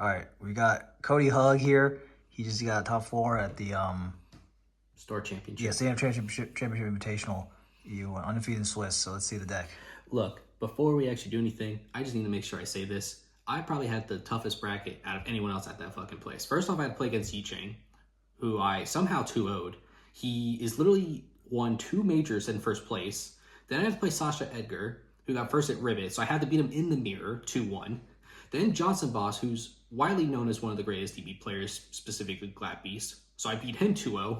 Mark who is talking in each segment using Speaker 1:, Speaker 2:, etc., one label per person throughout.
Speaker 1: All right, we got Cody Hug here. He just got a top 4 at the
Speaker 2: Store Championship.
Speaker 1: Sam Championship Invitational. You went undefeated in Swiss. So let's see the deck.
Speaker 2: Look, before we actually do anything, I just need to make sure I say this. I probably had the toughest bracket out of anyone else at that fucking place. First off, I had to play against Yi-Chain, who I somehow 2-0'd. He is literally won 2 majors in first place. Then I had to play Sasha Edgar, who got first at Ribbit, so I had to beat him in the mirror, 2-1. Then Johnson Boss, who's widely known as one of the greatest DB players, specifically Glad Beast, so I beat him 2-0.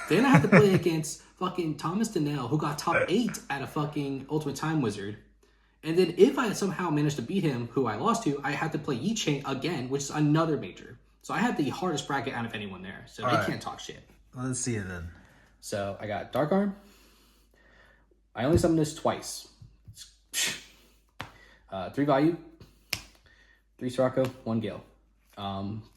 Speaker 2: Then I had to play against fucking Thomas Donnell, who got top 8 at a fucking Ultimate Time Wizard. And then if I somehow managed to beat him, who I lost to, I had to play Yi-Chain again, which is another major. So I had the hardest bracket out of anyone there, so they can't talk shit.
Speaker 1: Let's see it then.
Speaker 2: So I got Dark Arm. I only summoned this twice. 3 Value, 3 Sirocco, 1 Gale.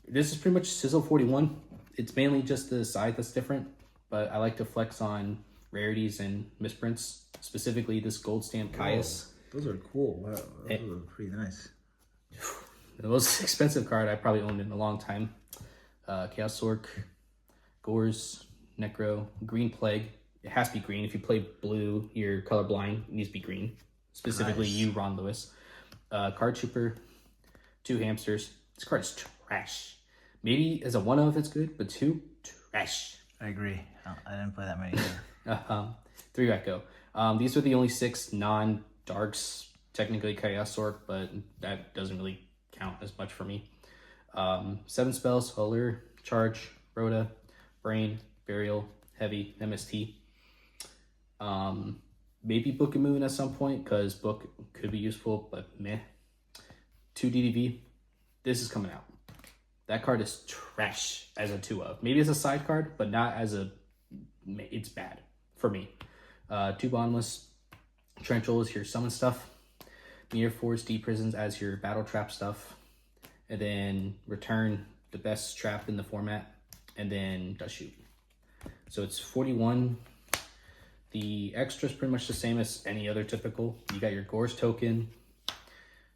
Speaker 2: This is pretty much Sizzle 41. It's mainly just the side that's different, but I like to flex on rarities and misprints, specifically this gold stamp Caius.
Speaker 1: Those are cool. Wow, those are pretty nice.
Speaker 2: The most expensive card I probably owned in a long time. Chaos Sork, Gores, Necro, Green Plague. It has to be green. If you play blue, you're colorblind. It needs to be green. Specifically,
Speaker 1: nice.
Speaker 2: you, Ron Lewis. Card Trooper, 2 Hamsters. This card is trash. Maybe as a 1-of it's good, but 2, trash.
Speaker 1: I agree. I didn't play that many either.
Speaker 2: 3 Echo. These are the only 6 non-darks. Technically Chaos Sork, but that doesn't really count as much for me. 7 spells: Allure, Charge, Rhoda, Brain, Burial, Heavy, MST. Maybe Book and Moon at some point, because Book could be useful, but meh. 2 DDV. This is coming out. That card is trash as a 2-of. Maybe as a side card, but not as a... It's bad for me. 2 Bottomless. Trenchel is your summon stuff. Mirror Force, Deep Prisons as your battle trap stuff. And then Return, the best trap in the format. And then Dust Shoot. So it's 41. The extra is pretty much the same as any other typical. You got your Gores token.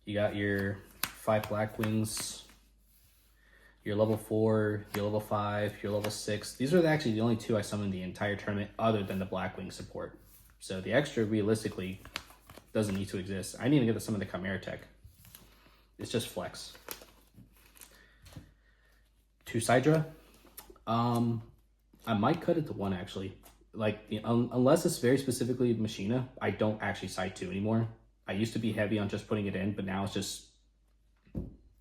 Speaker 2: You got your 5 Black Wings. Your level 4, your level 5, your level 6. These are actually the only 2 I summoned the entire tournament other than the Blackwing support. So the extra realistically doesn't need to exist. I didn't even get some of the Chimera tech. It's just flex. 2 Sidra. I might cut it to 1 actually. Like unless it's very specifically Machina, I don't actually side 2 anymore. I used to be heavy on just putting it in, but now it's just...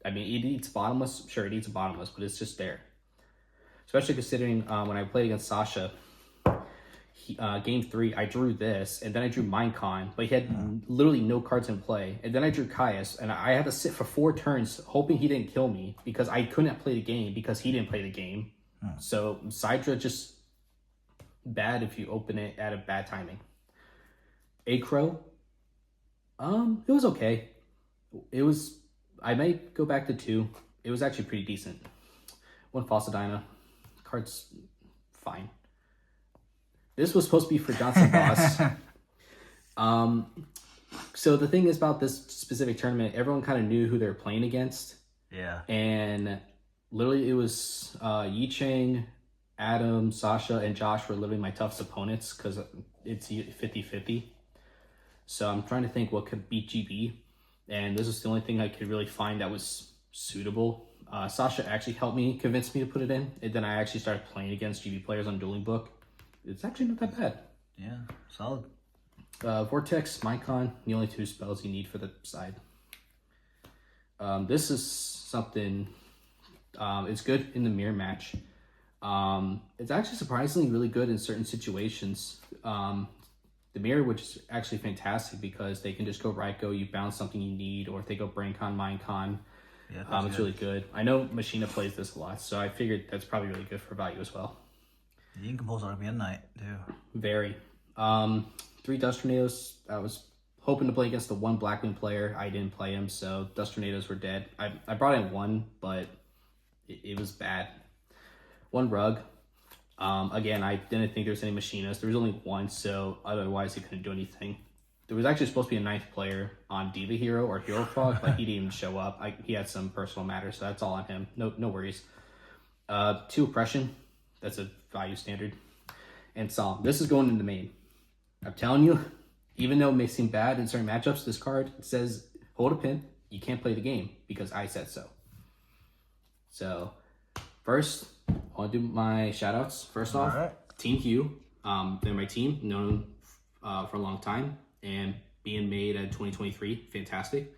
Speaker 2: I mean, it eats Bottomless. Sure, it eats a Bottomless, but it's just there. Especially considering when I played against Sasha, game 3, I drew this, and then I drew Minecon, but he had literally no cards in play. And then I drew Caius, and I had to sit for 4 turns hoping he didn't kill me because I couldn't play the game because he didn't play the game. So Sidra just bad if you open it at a bad timing. Acro, it was okay. It was... I might go back to 2. It was actually pretty decent. 1 Fossildyna. Card's fine. This was supposed to be for Johnson Boss. So the thing is about this specific tournament, everyone kind of knew who they were playing against.
Speaker 1: Yeah.
Speaker 2: And literally it was Yi-Chang, Adam, Sasha, and Josh were literally my toughest opponents because it's 50-50. So I'm trying to think what could beat GB. And this was the only thing I could really find that was suitable. Sasha actually helped me, convinced me to put it in. And then I actually started playing against GB players on Dueling Book. It's actually not that bad.
Speaker 1: Yeah, solid.
Speaker 2: Vortex, Minecon, the only 2 spells you need for the side. This is something, it's good in the mirror match. It's actually surprisingly really good in certain situations. The mirror, which is actually fantastic because they can just go Ryko, you bounce something you need, or if they go BrainCon, Minecon, it's really good. I know Machina plays this a lot, so I figured that's probably really good for value as well.
Speaker 1: You can compose on midnight too.
Speaker 2: Very. 3 Dust Tornadoes. I was hoping to play against the 1 Blackwing player. I didn't play him, so Dust Tornadoes were dead. I brought in 1, but it was bad. 1 Rug. Again, I didn't think there was any Machinas. There was only 1, so otherwise he couldn't do anything. there was actually supposed to be a 9th player on Diva Hero or Hero Frog, but he didn't even show up. He had some personal matters, so that's all on him. No worries. 2 Oppression. That's a value standard. And Psalm. This is going in the main. I'm telling you, even though it may seem bad in certain matchups, this card says, hold a pin. You can't play the game because I said so. So, first, I want to do my shout-outs. First off,
Speaker 1: right.
Speaker 2: Team Q. They're my team, known for a long time, and being made at 2023, fantastic.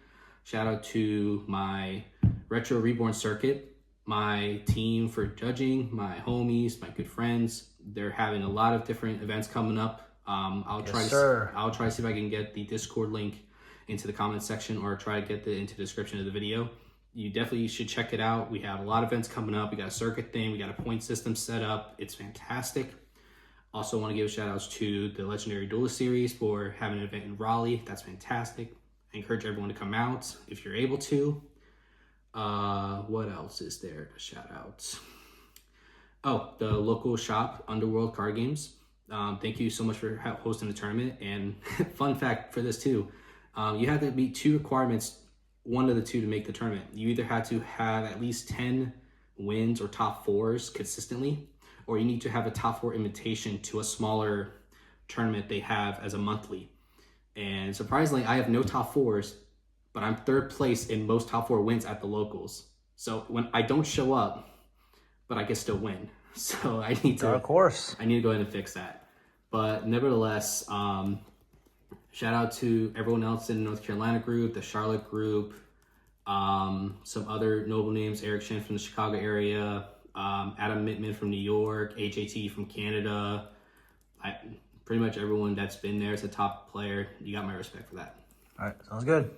Speaker 2: Shout out to my Retro Reborn circuit, my team for judging, my homies, my good friends. They're having a lot of different events coming up. I'll try to see if I can get the Discord link into the comment section or try to get into the description of the video. You definitely should check it out. We have a lot of events coming up. We got a circuit thing. We got a point system set up. It's fantastic. Also want to give shout outs to the Legendary Duelist Series for having an event in Raleigh. That's fantastic. I encourage everyone to come out if you're able to. What else is there to shout out? Oh, the local shop, Underworld Card Games. Thank you so much for hosting the tournament. And fun fact for this too, you had to meet 2 requirements, one of the 2 to make the tournament. You either had to have at least 10 wins or top 4s consistently, or you need to have a top 4 invitation to a smaller tournament they have as a monthly. And surprisingly, I have no top 4s, but I'm 3rd place in most top 4 wins at the locals. So when I don't show up, but I can still win. So I need to,
Speaker 1: of course,
Speaker 2: I need to go ahead and fix that. But nevertheless, shout out to everyone else in the North Carolina group, the Charlotte group, some other notable names, Eric Shin from the Chicago area, Adam Mittman from New York, HAT from Canada. Pretty much everyone that's been there as a top player, you got my respect for that.
Speaker 1: All right, sounds good.